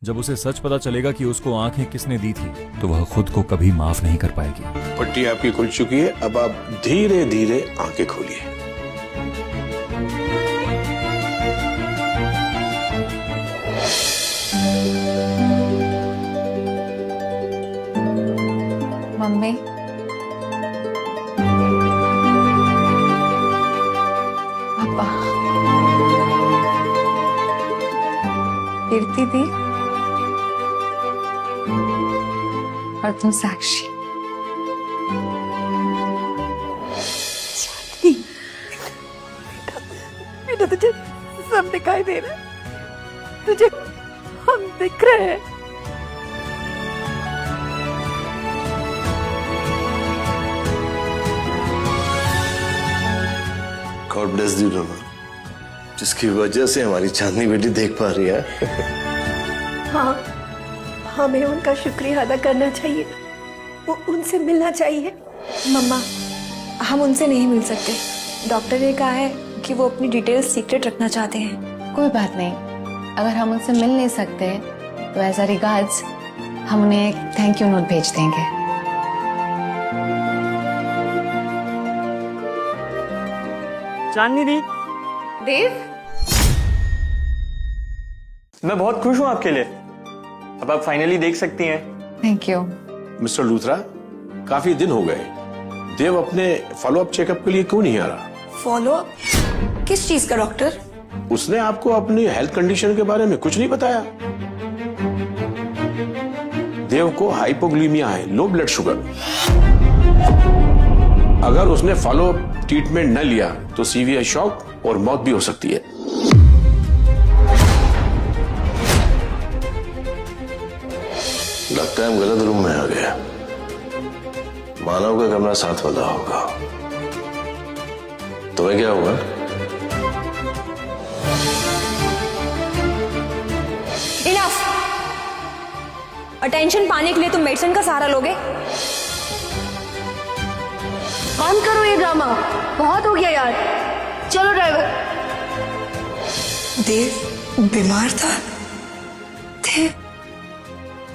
जब उसे सच पता चलेगा कि उसको आंखें किसने दी थी, तो वह खुद को कभी माफ नहीं कर पाएगी। पट्टी आपकी खुल चुकी है, अब आप धीरे धीरे आंखें खोलिए। मम्मी, पापा, कीर्ति दी और तुम साक्षी। बेटा तुझे सब दिखाई दे रहा है, तुझे हम दिख रहे हैं। गॉड ब्लेस यू रोमा, जिसकी वजह से हमारी चांदनी बेटी देख पा रही है। हाँ, हमें उनका शुक्रिया अदा करना चाहिए, वो उनसे मिलना चाहिए। मम्मा, हम उनसे नहीं मिल सकते। डॉक्टर ने कहा है कि वो अपनी डिटेल्स सीक्रेट रखना चाहते हैं। कोई बात नहीं, अगर हम उनसे मिल नहीं सकते तो एज अ रिगार्ड्स हम उन्हें एक थैंक यू नोट भेज देंगे। चांदनी दी, देव, मैं बहुत खुश हूं आपके लिए। अब आप फाइनली देख सकती हैं। Thank you. मिस्टर लूथरा, काफी दिन हो गए, देव अपने फॉलोअप चेकअप के लिए क्यों नहीं आ रहा? Follow up? किस चीज का डॉक्टर? उसने आपको अपनी हेल्थ कंडीशन के बारे में कुछ नहीं बताया। देव को हाइपोग्लीमिया है, लो ब्लड शुगर। अगर उसने फॉलो अप ट्रीटमेंट न लिया तो सीवियर शॉक और मौत भी हो सकती है। लगता है हम गलत रूम में आ गए। मानव का कमरा साथ वाला होगा। तुम्हें क्या होगा? इनफ। अटेंशन पाने के लिए तुम मेडिसिन का सहारा लोगे? बंद करो ये ड्रामा, बहुत हो गया यार। चलो ड्राइवर। देव बीमार था। देव,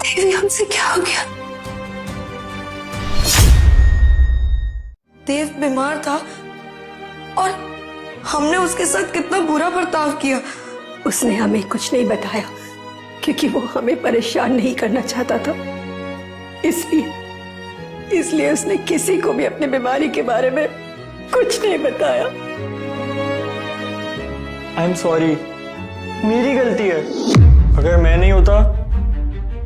देवी हमसे क्या हो गया? देव बीमार था और हमने उसके साथ कितना बुरा बर्ताव किया। उसने हमें कुछ नहीं बताया क्योंकि वो हमें परेशान नहीं करना चाहता था। इसलिए उसने किसी को भी अपनी बीमारी के बारे में कुछ नहीं बताया। आई एम सॉरी, मेरी गलती है। अगर मैं नहीं होता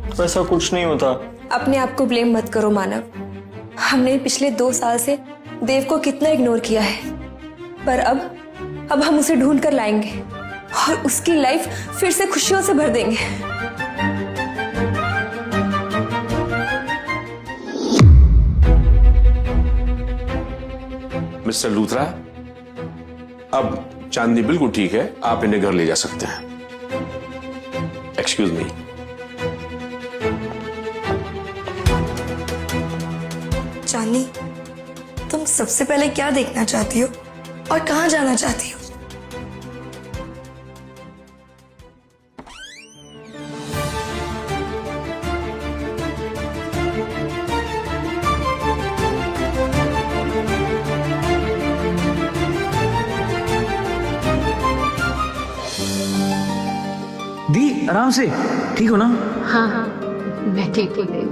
तो ऐसा कुछ नहीं होता। अपने आप को ब्लेम मत करो मानव। हमने पिछले 2 साल से देव को कितना इग्नोर किया है, पर अब हम उसे ढूंढ कर लाएंगे और उसकी लाइफ फिर से खुशियों से भर देंगे। मिस्टर लूथरा, अब चांदनी बिल्कुल ठीक है, आप इन्हें घर ले जा सकते हैं। Excuse me. चांदनी, तुम सबसे पहले क्या देखना चाहती हो और कहाँ जाना चाहती हो? दी, आराम से, ठीक हो ना? हाँ हाँ, मैं ठीक हूँ देव।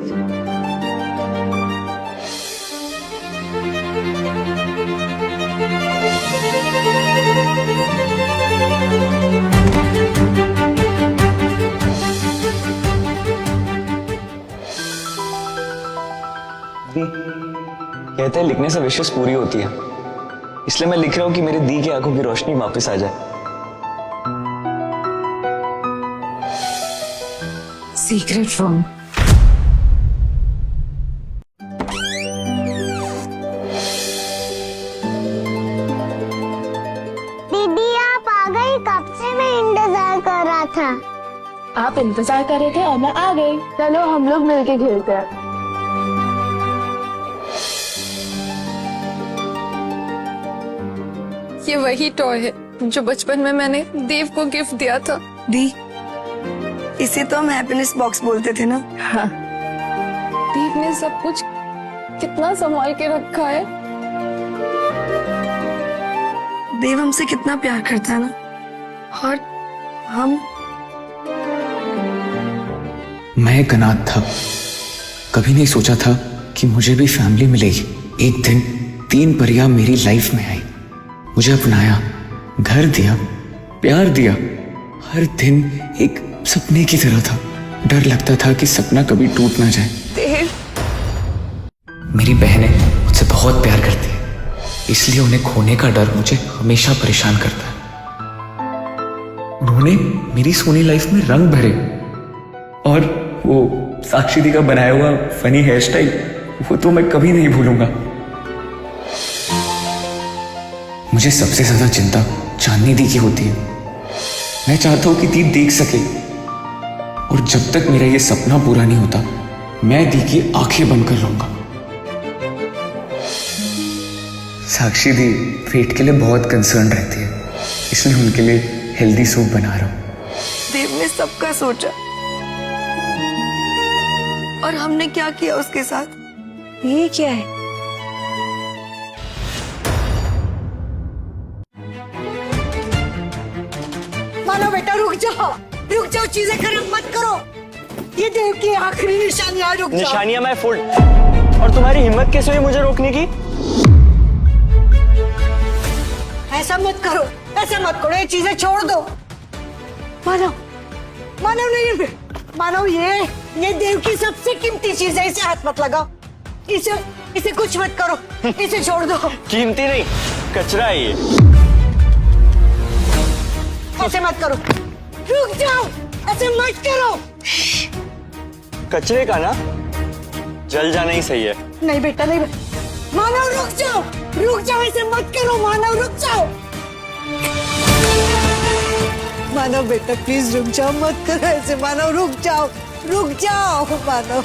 दी, कहते हैं लिखने से विशेष पूरी होती है, इसलिए मैं लिख रहा हूं कि मेरी दी की आंखों की रोशनी वापस आ जाए। Secret room. दीदी आप आ गई, कब से मैं इंतजार कर रहा था। आप इंतजार कर रहे थे और मैं आ गई। चलो हम लोग मिलके खेलते हैं। ये वही टॉय है जो बचपन में मैंने देव को गिफ्ट दिया था। दी, इसे तो हम हैप्पीनेस बॉक्स बोलते थे ना। देव ने सब कुछ कितना संभाल के रखा है। देव हमसे कितना प्यार करता है ना, और हम। मैं एक अनाथ था, कभी नहीं सोचा था कि मुझे भी फैमिली मिलेगी। एक दिन 3 परियां मेरी लाइफ में आई, मुझे अपनाया, घर दिया, प्यार दिया। हर दिन एक सपने की तरह था। डर लगता था कि सपना कभी टूट ना जाए। देव, मेरी बहनें मुझसे बहुत प्यार करती है, इसलिए उन्हें खोने का डर मुझे हमेशा परेशान करता है। उन्होंने मेरी सोनी लाइफ में रंग भरे, और वो साक्षी दी का बनाया हुआ फनी हेयर स्टाइल, वो तो मैं कभी नहीं भूलूंगा। मुझे सबसे ज्यादा चिंता चांदनी दी की होती है। मैं चाहता हूं कि दी देख सके, और जब तक मेरा ये सपना पूरा नहीं होता, मैं दी की आंखें बंद कर रहूंगा। साक्षी दी पेट के लिए बहुत कंसर्न रहती है, इसलिए उनके लिए हेल्दी सूप बना रहा हूं। देव ने सबका सोचा, और हमने क्या किया उसके साथ? ये क्या है? मानो बेटा रुक जाओ, चीजें खराब मत करो। ये देव की आखिरी निशानियां, रुक जाओ। निशानियां मैं फुल, और तुम्हारी हिम्मत कैसे हुई मुझे रोकने की? ऐसा मत करो, ये चीजें छोड़ दो। मानव नहीं, मानव ये देव की सबसे कीमती चीज है, इसे हाथ मत लगाओ। इसे कुछ मत करो, इसे छोड़ दो। कीमती नहीं, कचरा है ये। ऐसे मत करो, रुक जाओ, ऐसे मत करो। कचरे का ना जल जाना ही सही है। नहीं बेटा, नहीं मानव, रुक जाओ, ऐसे मत करो। मानव रुक जाओ, मानव बेटा प्लीज रुक जाओ, मत करो ऐसे। मानव रुक जाओ मानव।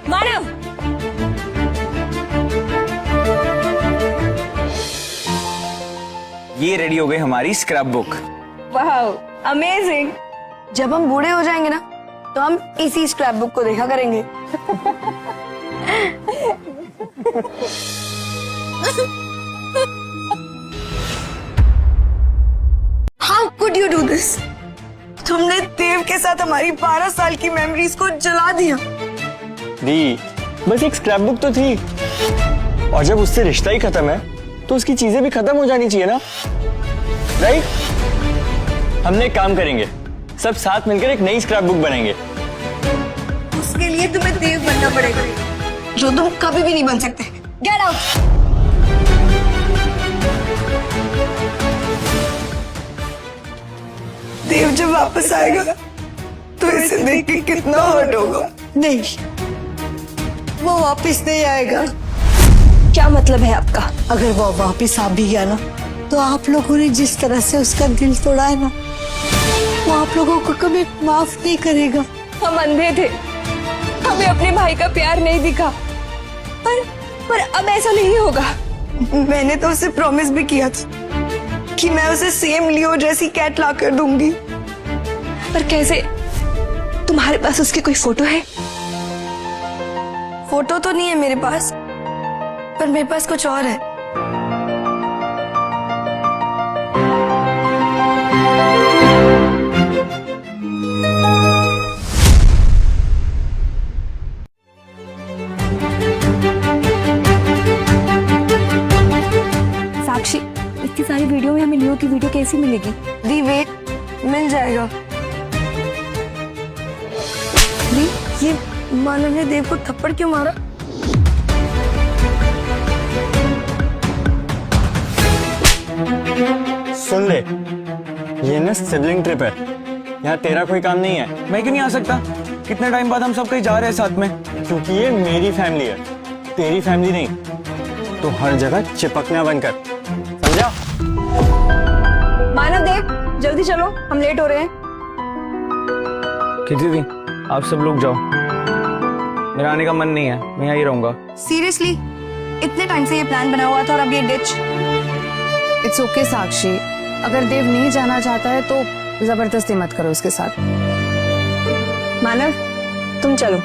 मानव, ये रेडी हो गई हमारी स्क्रैप बुक। वाह, अमेजिंग। जब हम बूढ़े हो जाएंगे ना, तो हम इसी स्क्रैप बुक को देखा करेंगे। How could you do this? तुमने देव के साथ हमारी 12 साल की मेमोरीज को जला दिया। दी, बस एक स्क्रैप बुक तो थी, और जब उससे रिश्ता ही खत्म है तो उसकी चीजें भी खत्म हो जानी चाहिए ना, राइट? हमने एक काम करेंगे, सब साथ मिलकर एक नई स्क्रैप बुक बनाएंगे। उसके लिए तुम्हें देव बनना पड़ेगा, जो तुम कभी भी नहीं बन सकते। Get out. देव जब वापस आएगा तो इसे देख के कितना हर्ट होगा। नहीं, वो वापस नहीं आएगा। क्या मतलब है आपका? अगर वो वापस आ भी गया ना, तो आप लोगों ने जिस तरह से उसका दिल तोड़ा है ना, वो आप लोगों को कभी माफ नहीं करेगा। हम अंधे थे, हमें अपने भाई का प्यार नहीं दिखा, पर अब ऐसा नहीं होगा। मैंने तो उसे प्रॉमिस भी किया था कि मैं उसे सेम लियो जैसी कैट ला कर दूंगी। पर कैसे? तुम्हारे पास उसकी कोई फोटो है? फोटो तो नहीं है मेरे पास, पर मेरे पास कुछ और है। साक्षी, इतनी सारी वीडियो में हमें लियो की वीडियो कैसी मिलेगी? दी वेट, मिल जाएगा। दी, ये मानव ने देव को थप्पड़ क्यों मारा? सुन ले, ये ना सिबलिंग ट्रिप है, यहाँ तेरा कोई काम नहीं है। मैं क्यों नहीं आ सकता? कितने टाइम बाद हम सब कहीं जा रहे हैं साथ में। क्योंकि ये मेरी फैमिली है, तेरी फैमिली नहीं। तो हर जगह चिपकना बंद कर, समझा? मानव देव, जल्दी चलो, हम लेट हो रहे हैं। किसी दिन आप सब लोग जाओ, मेरा आने का मन नहीं है, मैं यहीं रहूंगा। सीरियसली, इतने टाइम से ये प्लान बना हुआ था और अब ये डिच। इट्स ओके साक्षी, अगर देव नहीं जाना चाहता है तो जबरदस्ती मत करो उसके साथ। मानव, तुम चलो।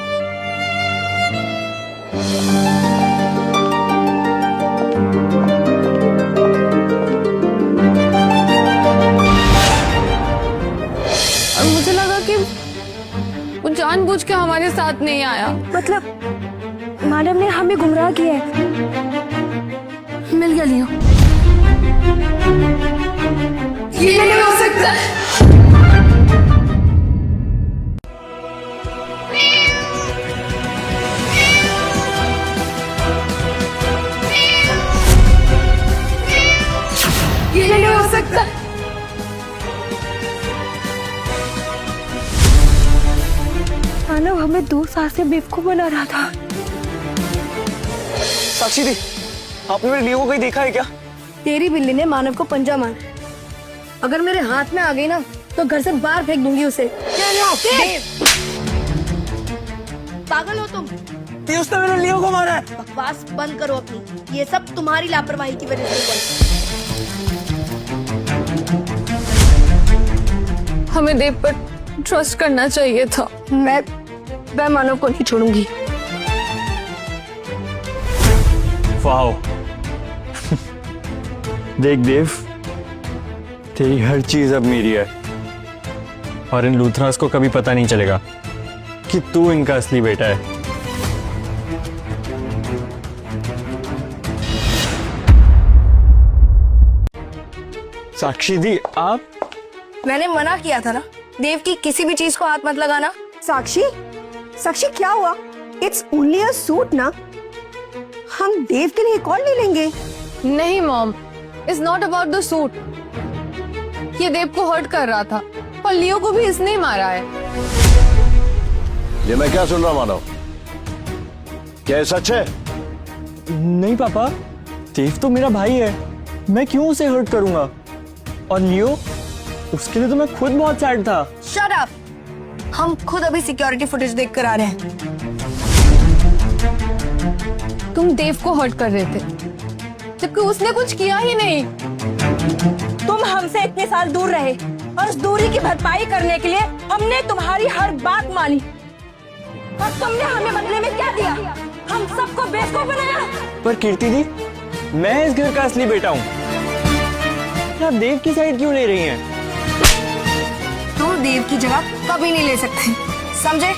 और मुझे लगा कि वो जानबूझ के हमारे साथ नहीं आया। मतलब मानव ने हमें गुमराह किया है। मिल गया लियो। ये नहीं हो सकता। ये नहीं हो सकता। मानव हमें 2 साल से बेवकूफ बना रहा था। साक्षी दी, आपने मेरे लियो को कहीं देखा है क्या? तेरी बिल्ली ने मानव को पंजा मार, अगर मेरे हाथ में आ गई ना तो घर से बाहर फेंक दूंगी उसे। पागल हो तुम? उसने मेरे लियो को मारा है। बकवास बंद करो अपनी, ये सब तुम्हारी लापरवाही की वजह से हुआ। हमें देव पर ट्रस्ट करना चाहिए था। मैं मानव को नहीं छोड़ूंगी। वाओ। देख देव, तेरी हर चीज अब मेरी है और इन लूथरास को कभी पता नहीं चलेगा कि तू इनका असली बेटा है। साक्षी दी, आप? मैंने मना किया था ना देव की किसी भी चीज को हाथ मत लगाना। साक्षी, साक्षी क्या हुआ? इट्स ओनली अ सूट ना, हम देव के लिए कॉल ले लेंगे। नहीं mom, it's not about the suit. ये देव को हर्ट कर रहा था और लियो को भी इसने ही मारा है। ये मैं क्या सुन रहा मानव? क्या ये सच है? नहीं पापा, देव तो मेरा भाई है, मैं क्यों उसे हर्ट करूंगा? और लियो, उसके लिए तो मैं खुद बहुत सैड था। शट अप, हम खुद अभी सिक्योरिटी फुटेज देख कर आ रहे हैं। तुम देव को हर्ट कर रहे थे जबकि उसने कुछ किया ही नहीं। तुम हमसे इतने साल दूर रहे और उस दूरी की भरपाई करने के लिए हमने तुम्हारी हर बात मानी, और तुमने हमें बदले में क्या दिया? हम सबको बेवकूफ बनाया। पर कीर्ति दी, मैं इस घर का असली बेटा हूँ। आप देव की साइड क्यों ले रही हैं? तुम देव की जगह कभी नहीं ले सकते, समझे?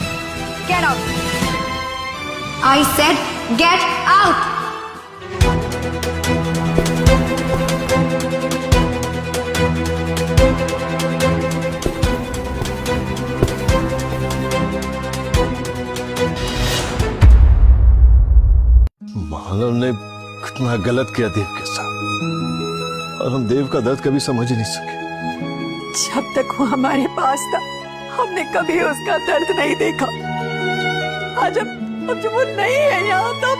Get out. I said get out. Manav ने कितना गलत किया देव के साथ, और हम देव का दर्द कभी समझ ही नहीं सके। जब तक वो हमारे पास था हमने कभी उसका दर्द नहीं देखा। आज अब जब वो नहीं है यहाँ तब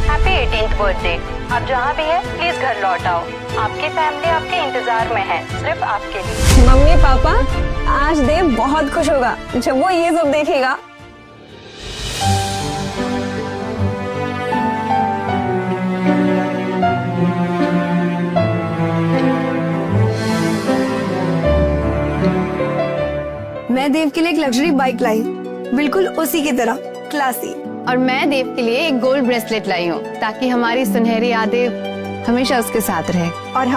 हैप्पी 18th बर्थडे। आप जहाँ भी हैं प्लीज घर लौट आओ। आपकी फैमिली आपके इंतजार में है, सिर्फ आपके लिए। मम्मी पापा, आज देव बहुत खुश होगा जब वो ये सब देखेगा। मैं देव के लिए एक लग्जरी बाइक लाई, बिल्कुल उसी की तरह क्लासी। और मैं देव के लिए एक गोल्ड ब्रेसलेट लाई हूँ ताकि हमारी सुनहरी यादें हमेशा उसके साथ रहे। और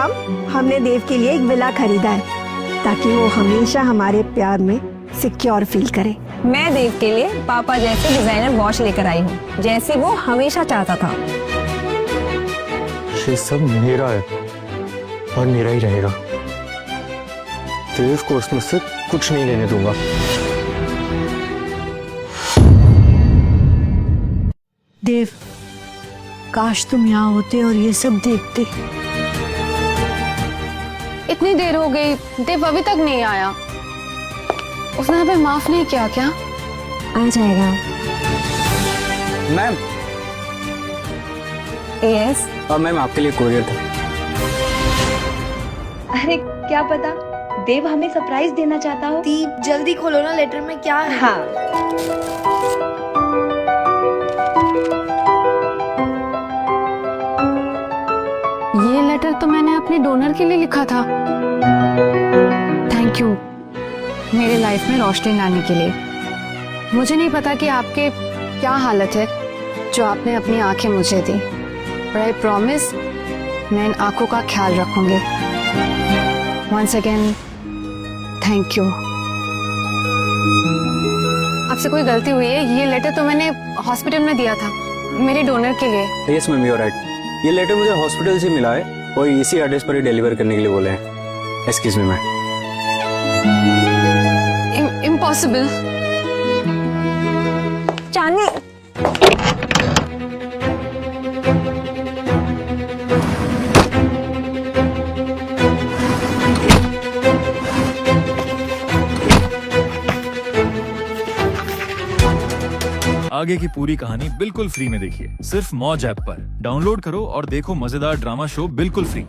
हमने देव के लिए एक विला खरीदा है ताकि वो हमेशा हमारे प्यार में सिक्योर फील करे। मैं देव के लिए पापा जैसे डिजाइनर वॉच लेकर आई हूँ, जैसे वो हमेशा चाहता था। ये सब मेरा है और मेरा ही रहेगा। देव को उसमें से कुछ नहीं लेने दूंगा। देव, काश तुम यहाँ होते और ये सब देखते। इतनी देर हो गई, देव अभी तक नहीं आया। उसने हमें माफ नहीं किया क्या? आ जाएगा। मैम। यस। मैम, आपके लिए कोरियर था। अरे क्या पता देव हमें सरप्राइज देना चाहता हो। दीप जल्दी खोलो ना, लेटर में क्या है? हाँ, ये लेटर तो मैंने अपने डोनर के लिए लिखा था। थैंक यू मेरे लाइफ में रोशनी लाने के लिए। मुझे नहीं पता कि आपके क्या हालत है जो आपने अपनी आंखें मुझे दी, पर आई प्रॉमिस मैं इन आंखों का ख्याल रखूंगी। Once again thank you. आपसे कोई गलती हुई है? ये लेटर तो मैंने हॉस्पिटल में दिया था मेरे डोनर के लिए। Yes ma'am, you are right. ये लेटर मुझे हॉस्पिटल से मिला है और इसी एड्रेस पर ही डिलीवर करने के लिए बोले हैं। Excuse me ma'am. इम्पॉसिबल। चांदनी, आगे की पूरी कहानी बिल्कुल फ्री में देखिए, सिर्फ मौज ऐप पर। डाउनलोड करो और देखो मजेदार ड्रामा शो बिल्कुल फ्री।